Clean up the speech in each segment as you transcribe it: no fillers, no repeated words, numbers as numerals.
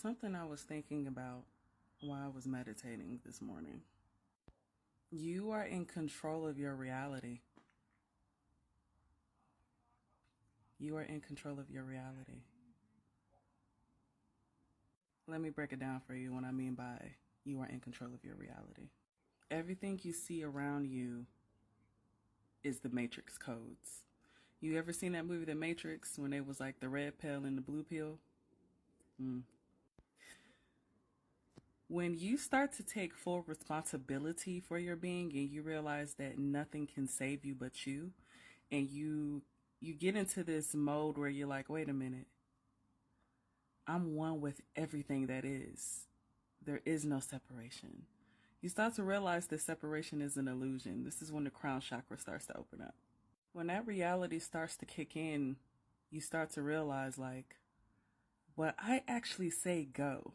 Something I was thinking about while I was meditating this morning. You are in control of your reality. You are in control of your reality. Let me break it down for you what I mean by you are in control of your reality. Everything you see around you is the Matrix codes. You ever seen that movie, The Matrix, when it was like the red pill and the blue pill? When you start to take full responsibility for your being and you realize that nothing can save you but you, and you get into this mode where you're like, wait a minute, I'm one with everything that is. There is no separation. You start to realize that separation is an illusion. This is when the crown chakra starts to open up. When that reality starts to kick in, you start to realize, like, what I actually say go.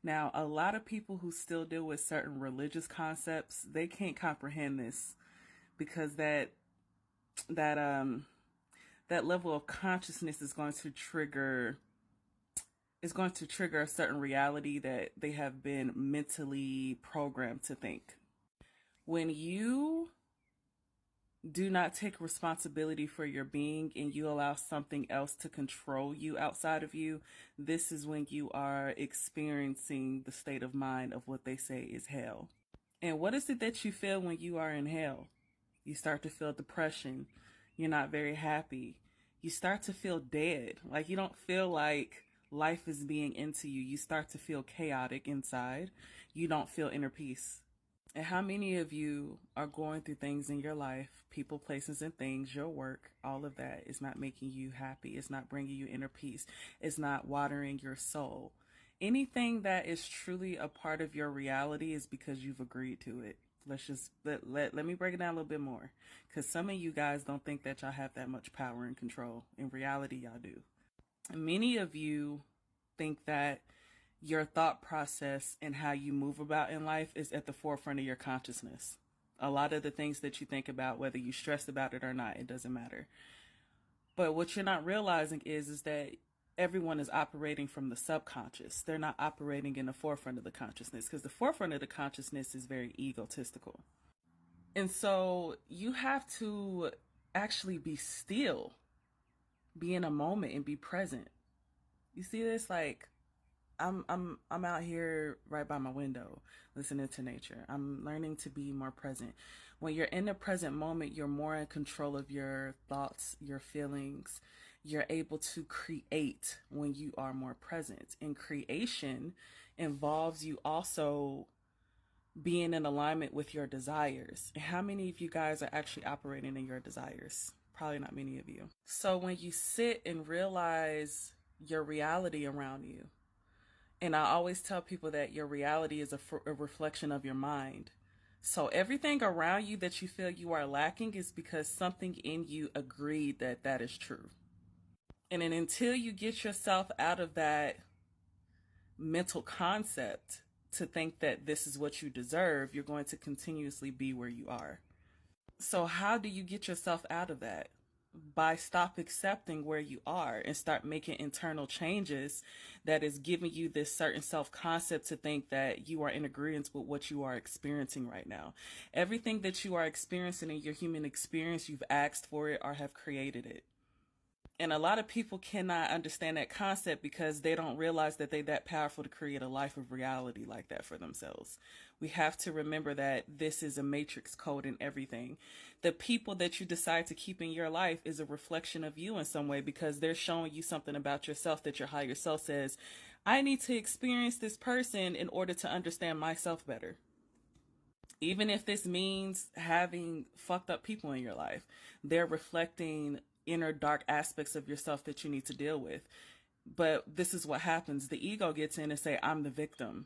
Now, a lot of people who still deal with certain religious concepts, they can't comprehend this because that level of consciousness is going to trigger a certain reality that they have been mentally programmed to think. When you do not take responsibility for your being and you allow something else to control you outside of you, this is when you are experiencing the state of mind of what they say is hell. And what is it that you feel when you are in hell? You start to feel depression. You're not very happy. You start to feel dead. Like you don't feel like life is being into you. You start to feel chaotic inside. You don't feel inner peace. And how many of you are going through things in your life, people, places, and things, your work, all of that is not making you happy. It's not bringing you inner peace. It's not watering your soul. Anything that is truly a part of your reality is because you've agreed to it. Let me break it down a little bit more, because some of you guys don't think that y'all have that much power and control. In reality, y'all do. And many of you think that your thought process and how you move about in life is at the forefront of your consciousness. A lot of the things that you think about, whether you stress about it or not, it doesn't matter. But what you're not realizing is that everyone is operating from the subconscious. They're not operating in the forefront of the consciousness, because the forefront of the consciousness is very egotistical. And so you have to actually be still, be in a moment and be present. You see this? Like, I'm out here right by my window listening to nature. I'm learning to be more present. When you're in the present moment, you're more in control of your thoughts, your feelings. You're able to create when you are more present. And creation involves you also being in alignment with your desires. And how many of you guys are actually operating in your desires? Probably not many of you. So when you sit and realize your reality around you, and I always tell people that your reality is a reflection of your mind. So everything around you that you feel you are lacking is because something in you agreed that that is true. And then until you get yourself out of that mental concept to think that this is what you deserve, you're going to continuously be where you are. So how do you get yourself out of that? By stop accepting where you are and start making internal changes that is giving you this certain self-concept to think that you are in agreement with what you are experiencing right now. Everything that you are experiencing in your human experience, you've asked for it or have created it. And a lot of people cannot understand that concept because they don't realize that they're that powerful to create a life of reality like that for themselves. We have to remember that this is a matrix code in everything. The people that you decide to keep in your life is a reflection of you in some way, because they're showing you something about yourself that your higher self says, I need to experience this person in order to understand myself better. Even if this means having fucked up people in your life, they're reflecting inner dark aspects of yourself that you need to deal with. But this is what happens. The ego gets in and say, I'm the victim.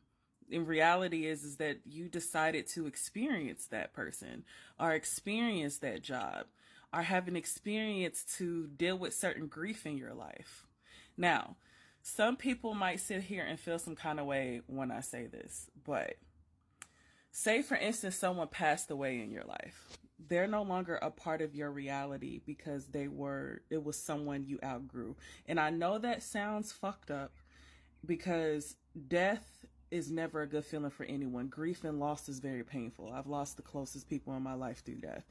In reality is that you decided to experience that person or experience that job or have an experience to deal with certain grief in your life. Now, some people might sit here and feel some kind of way when I say this, but say for instance, someone passed away in your life. They're no longer a part of your reality because it was someone you outgrew. And I know that sounds fucked up. because death is never a good feeling for anyone. Grief and loss is very painful. I've lost the closest people in my life through death.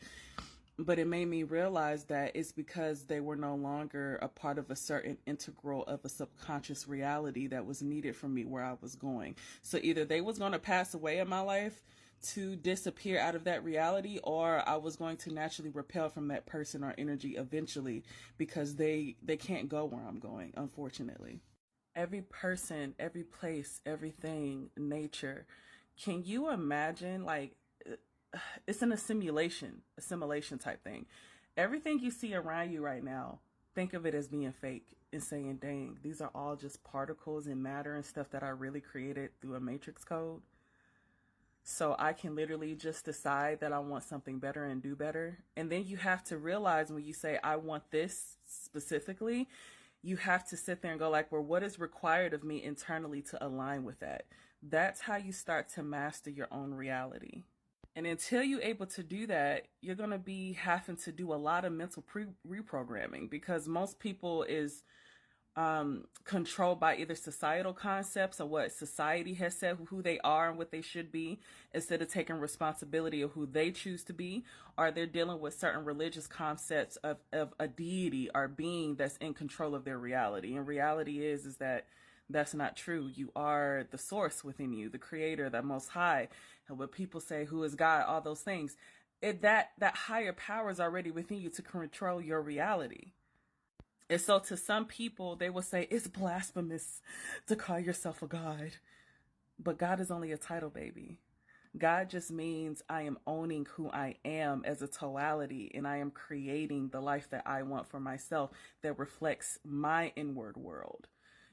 But it made me realize that it's because they were no longer a part of a certain integral of a subconscious reality that was needed for me where I was going. So either they was going to pass away in my life to disappear out of that reality, or I was going to naturally repel from that person or energy eventually, because they can't go where I'm going, unfortunately. Every person, every place, everything, nature. Can you imagine, like, it's an assimilation type thing. Everything you see around you right now, think of it as being fake and saying, dang, these are all just particles and matter and stuff that I really created through a matrix code. So I can literally just decide that I want something better and do better. And then you have to realize, when you say, I want this specifically, you have to sit there and go like, well, what is required of me internally to align with that? That's how you start to master your own reality. And until you're able to do that, you're going to be having to do a lot of mental reprogramming, because most people is controlled by either societal concepts or what society has said who they are and what they should be, instead of taking responsibility of who they choose to be, or they're dealing with certain religious concepts of a deity or being that's in control of their reality. And reality is that that's not true. You are the source within you, the creator, the most high, and what people say, who is God, all those things. That higher power is already within you to control your reality. And so to some people, they will say, it's blasphemous to call yourself a God. But God is only a title, baby. God just means I am owning who I am as a totality, and I am creating the life that I want for myself that reflects my inward world.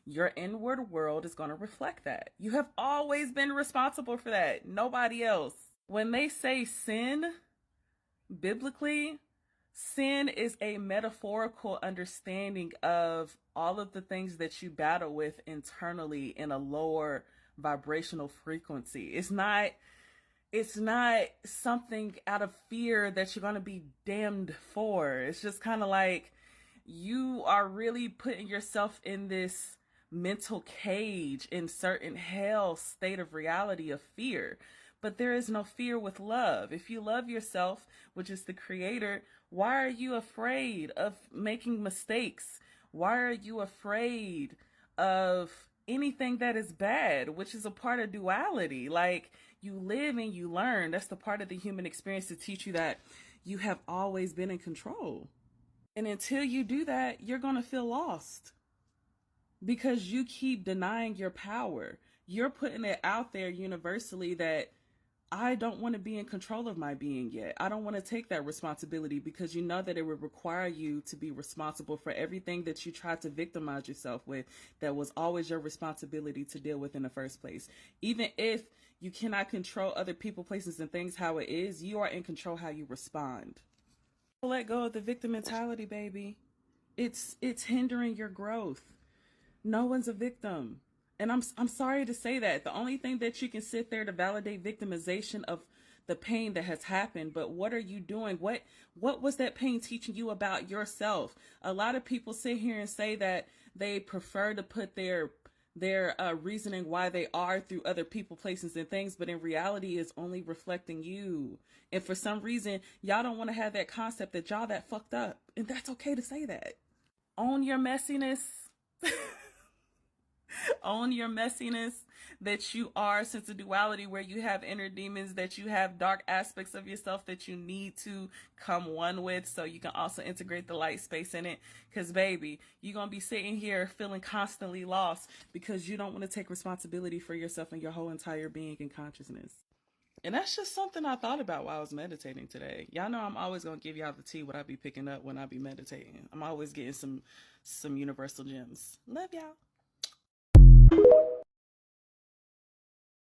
Your inward world is going to reflect that. You have always been responsible for that. Nobody else. When they say sin, biblically, sin is a metaphorical understanding of all of the things that you battle with internally in a lower vibrational frequency. It's not something out of fear that you're going to be damned for. It's just kind of like you are really putting yourself in this mental cage, in certain hell state of reality of fear. But there is no fear with love. If you love yourself, which is the creator, why are you afraid of making mistakes? Why are you afraid of anything that is bad, which is a part of duality? Like, you live and you learn. That's the part of the human experience to teach you that you have always been in control. And until you do that, you're going to feel lost, because you keep denying your power. You're putting it out there universally that I don't want to be in control of my being yet. I don't want to take that responsibility, because you know that it would require you to be responsible for everything that you tried to victimize yourself with, that was always your responsibility to deal with in the first place. Even if you cannot control other people, places, and things how it is, you are in control how you respond. Let go of the victim mentality, baby. It's hindering your growth. No one's a victim. And I'm sorry to say that. The only thing that you can sit there to validate victimization of the pain that has happened, but what are you doing? What was that pain teaching you about yourself? A lot of people sit here and say that they prefer to put their reasoning why they are through other people, places, and things, but in reality is only reflecting you. And for some reason, y'all don't want to have that concept that y'all that fucked up. And that's okay to say that. Own your messiness. Own your messiness, that you are, sense of duality, where you have inner demons, that you have dark aspects of yourself that you need to come one with, so you can also integrate the light space in it. Because baby, you're going to be sitting here feeling constantly lost because you don't want to take responsibility for yourself and your whole entire being and consciousness. And that's just something I thought about while I was meditating today. Y'all know I'm always going to give y'all the tea, what I be picking up when I be meditating. I'm always getting some universal gems. Love y'all.